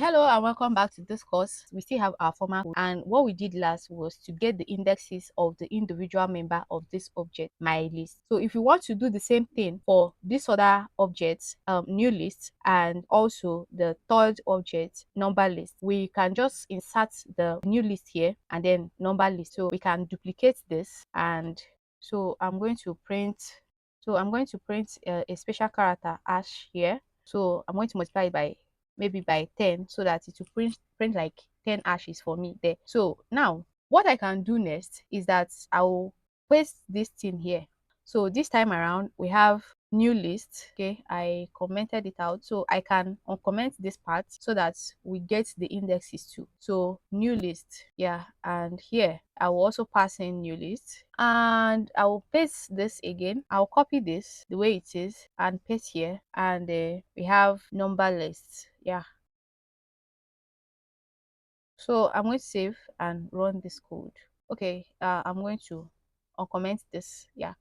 Hello and welcome back to this course. We still have our formal code, and what we did last was to get the indexes of the individual member of this object, my list. So if you want to do the same thing for this other object, new list, and also the third object, number list, we can just insert the new list here and then number list. So we can duplicate this, and so I'm going to print a special character hash here. So I'm going to multiply it by maybe by 10 so that it will print like 10 ashes for me there. So now what I can do next is that I will paste this thing here. So this time around we have new list. Okay, I commented it out, so I can uncomment this part so that we get the indexes too. So new list, yeah, and here I will also pass in new list, and I will paste this again. I'll copy this the way it is and paste here, and we have number list. Yeah, so I'm going to save and run this code. Okay, I'm going to uncomment this. Yeah,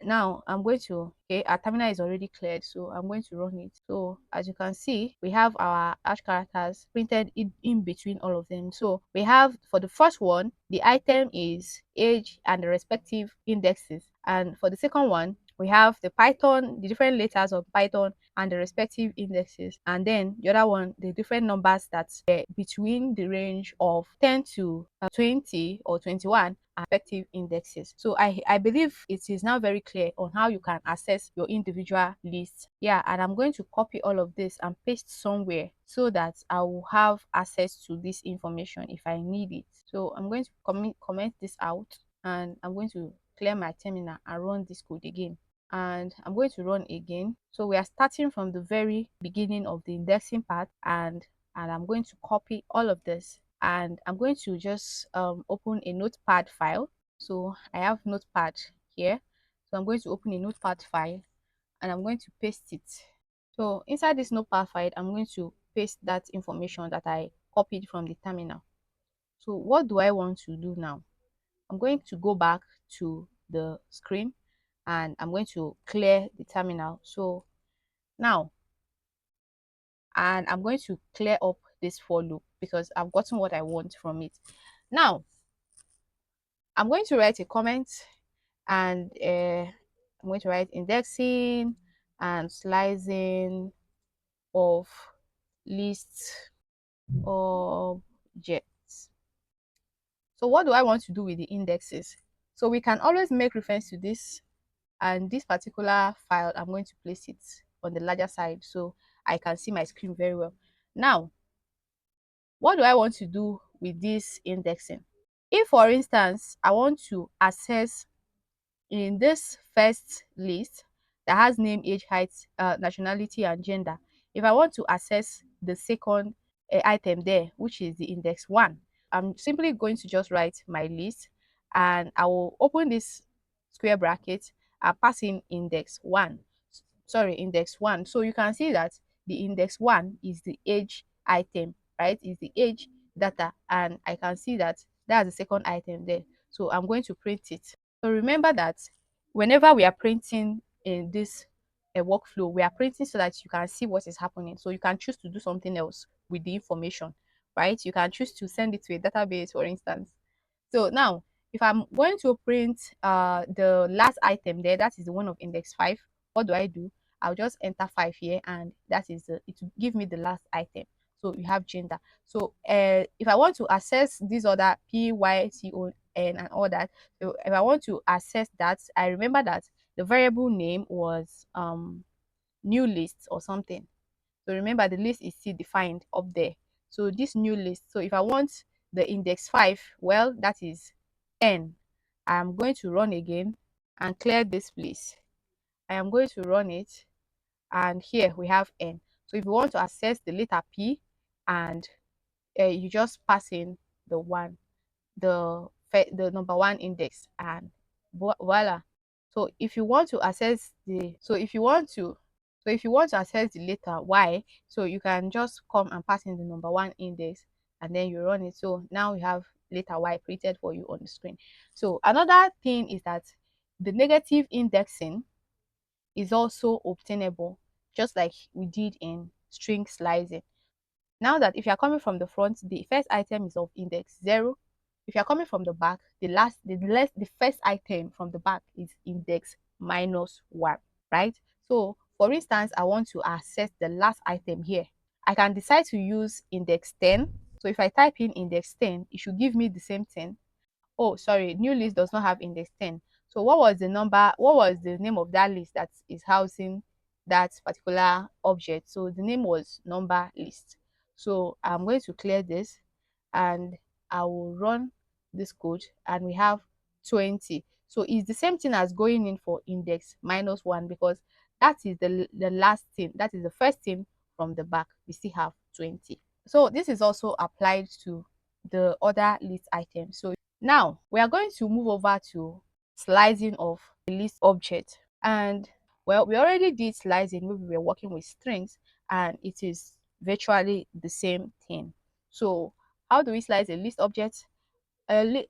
now I'm going to, okay, our terminal is already cleared, so I'm going to run it. So as you can see, we have our hash characters printed in between all of them. So we have, for the first one, the item is age and the respective indexes, and for the second one we have the different letters of Python and the respective indexes, and then the other one, the different numbers that's between the range of 10 to 20 or 21 effective indexes. So I believe it is now very clear on how you can access your individual list. Yeah, and I'm going to copy all of this and paste somewhere so that I will have access to this information if I need it. So I'm going to comment this out, and I'm going to clear my terminal and run this code again, and I'm going to run again. So we are starting from the very beginning of the indexing part, and I'm going to copy all of this, and I'm going to just open a notepad file. So I have notepad here, so I'm going to open a notepad file and I'm going to paste it. So inside this notepad file, I'm going to paste that information that I copied from the terminal. So what do I want to do now? I'm going to go back to the screen and I'm going to clear the terminal. So now, and I'm going to clear up this for loop because I've gotten what I want from it. Now I'm going to write a comment, and I'm going to write indexing and slicing of list objects. So what do I want to do with the indexes? So we can always make reference to this, and this particular file, I'm going to place it on the larger side so I can see my screen very well. Now, what do I want to do with this indexing? If, for instance, I want to access in this first list that has name, age, height, nationality, and gender, if I want to access the second item there, which is the index 1, I'm simply going to just write my list, and I will open this square bracket and pass in index 1. Sorry, index 1. So you can see that the index 1 is the age item, right? Is the age data, and I can see that that's the second item there. So I'm going to print it. So remember that whenever we are printing in this workflow, we are printing so that you can see what is happening. So you can choose to do something else with the information, right? You can choose to send it to a database, for instance. So now, if I'm going to print the last item there, that is the one of index 5, what do I do? I'll just enter 5 here, and that is it will give me the last item. So you have gender. So if I want to access this other PYCON and all that, so if I want to access that, I remember that the variable name was new list or something. So remember, the list is still defined up there. So this new list, so if I want the index 5, well, that is n. I'm going to run again and clear this place. I am going to run it, and here we have n. So if you want to access the letter p, and you just pass in the one, the number 1 index, and voila. So if you want to access the access the letter y, so you can just come and pass in the number 1 index and then you run it. So now you have letter y printed for you on the screen. So another thing is that the negative indexing is also obtainable, just like we did in string slicing. Now that if you are coming from the front, the first item is of index 0. If you are coming from the back, the first item from the back is index -1, right? So for instance, I want to access the last item here. I can decide to use index 10. So if I type in index 10, it should give me the same 10. Oh, sorry, new list does not have index 10. So what was the name of that list that is housing that particular object? So the name was number list. So I'm going to clear this and I will run this code and we have 20. So it's the same thing as going in for index -1 because that is the last thing, that is the first thing from the back. We still have 20. So this is also applied to the other list items. So now we are going to move over to slicing of the list object. And well, we already did slicing when we were working with strings, and it is virtually the same thing. So how do we slice a list object?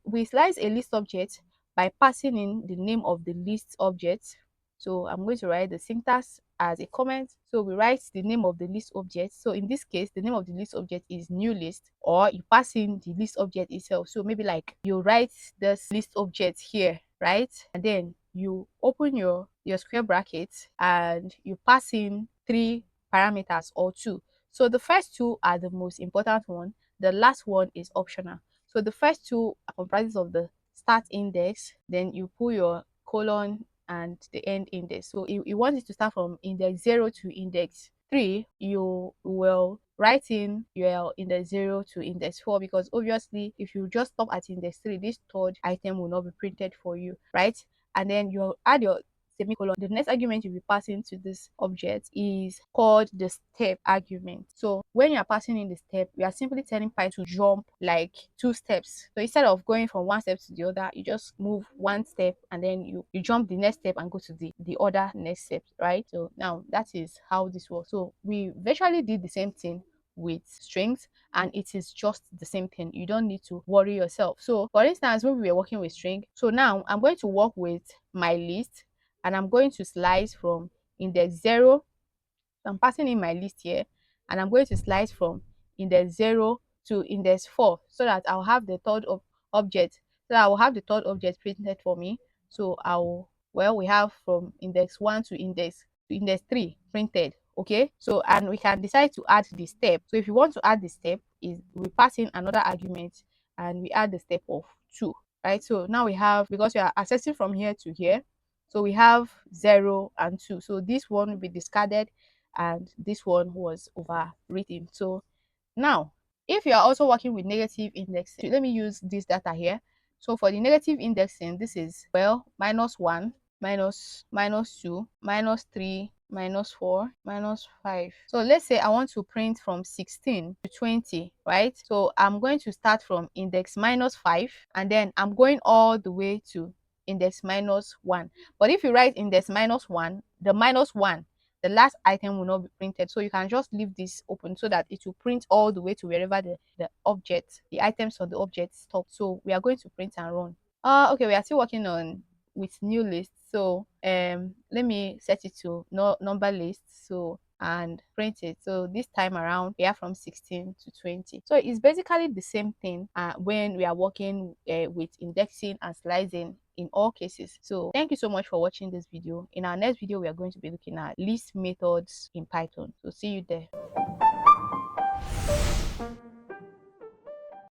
We slice a list object by passing in the name of the list object. So I'm going to write the syntax as a comment. So we write the name of the list object. So in this case, the name of the list object is new list, or you pass in the list object itself. So maybe like you write this list object here, right? And then you open your square bracket and you pass in 3 parameters or 2. So the first 2 are the most important one. The last one is optional. So the first 2 comprises of the start index, then you put your colon and the end index. So you want it to start from index 0 to index 3, you will write in your index 0 to index 4, because obviously if you just stop at index 3, this third item will not be printed for you, right? And then you add your semicolon. The next argument you'll be passing to this object is called the step argument. So when you're passing in the step, we are simply telling Python to jump like 2 steps. So instead of going from one step to the other, you just move one step and then you jump the next step and go to the other next step, right? So now that is how this works. So we virtually did the same thing with strings, and it is just the same thing. You don't need to worry yourself. So for instance, when we were working with string, so now I'm going to work with my list and I'm going to slice from index 0. So I'm passing in my list here and I'm going to slice from index 0 to index 4 so that I'll have the third object. So I will have the third object printed for me. So we have from index 1 to index 3 printed. Okay, so and we can decide to add the step. So if you want to add the step, is we pass in another argument and we add the step of 2, right? So now we have, because we are accessing from here to here, so we have 0 and 2. So this one will be discarded and this one was overwritten. So now, if you are also working with negative indexing, let me use this data here. So for the negative indexing, this is, well, -1, -2, -3, -4, -5. So let's say I want to print from 16 to 20, right? So I'm going to start from index -5 and then I'm going all the way to index -1. But if you write index -1, the -1, the last item will not be printed. So you can just leave this open so that it will print all the way to wherever the object, the items of the object stop. So we are going to print and run. Okay, we are still working on with new list. So let me set it to no number list. So and print it. So this time around we are from 16 to 20. So it's basically the same thing when we are working with indexing and slicing in all cases. So thank you so much for watching this video. In our next video, we are going to be looking at list methods in Python. So see you there.